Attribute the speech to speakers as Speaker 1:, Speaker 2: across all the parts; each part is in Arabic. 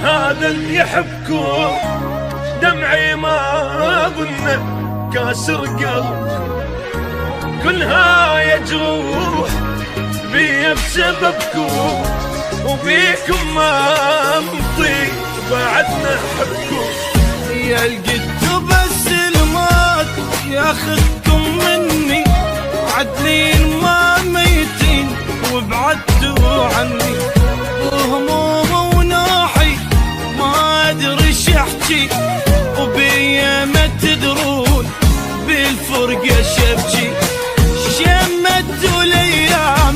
Speaker 1: هذا اللي يحبكم دمعي ما ظنه كاسر قلب، كلها يجروح بيا بسببكم، وبيكم ما نطيق بعدنا نحبكم.
Speaker 2: يا القد بس الموت ياخذكم مني، عدلين ما ميتين وبعدتوا عني، وهموم ونوحي ما ادري شحكي، وبيا ما تدرون بالفرقة شبكي. شمتوا الايام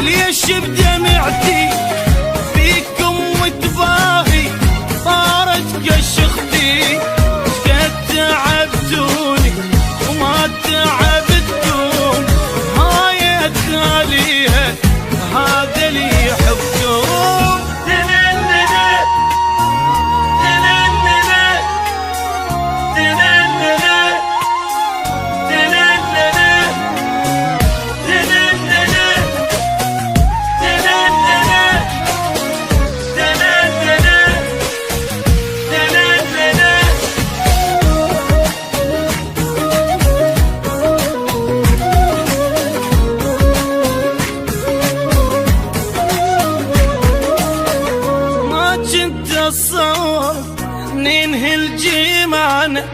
Speaker 2: ليش بدمعتي فيكم وتباهي صارت كشختي، قد تعبتوني وما تعبتكم، هاي التاليها هذا اللي يحبكم. اتصور ننهي الجيمان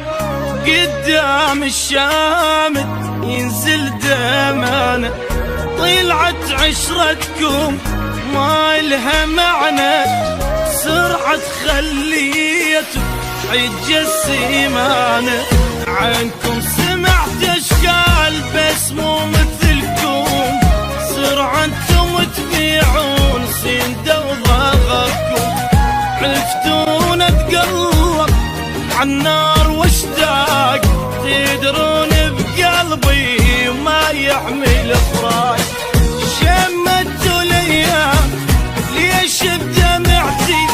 Speaker 2: قدام الشامت ينزل دمانا، طلعت عشرتكم ما لها معنى، سرعة خليته حج السيمانة، عنكم سمعت اشكال بس مو مثلكم، سرعة انتم تبيعون سندة وضغطكم، عرفتون اتقلب عالنار واشتاق، تدرون بقلبي ما يحمل فراق. شمتوا الايام ليش بدمعتي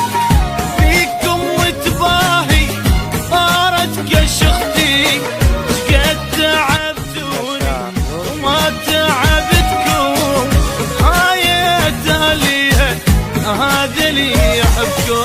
Speaker 2: فيكم وتباهي صارت كشختي، شقد تعبتوني وما تعبتكم، هاي تاليها هذا اللي يحبكم.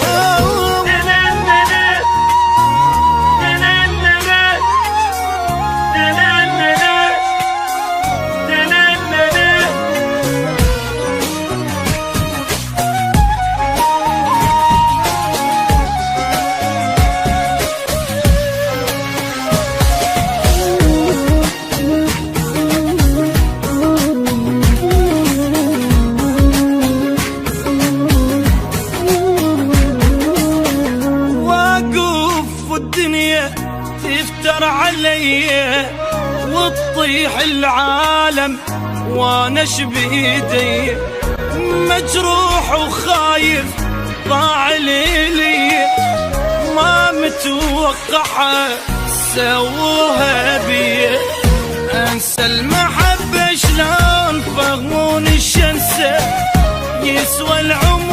Speaker 2: الدنيا تفتر علي وتطيح العالم وانا شبيدي، مجروح وخايف ضاع لي ما متوقعها سووها بي، انسى المحبة شلون فهموني الشنسة يسوى العمر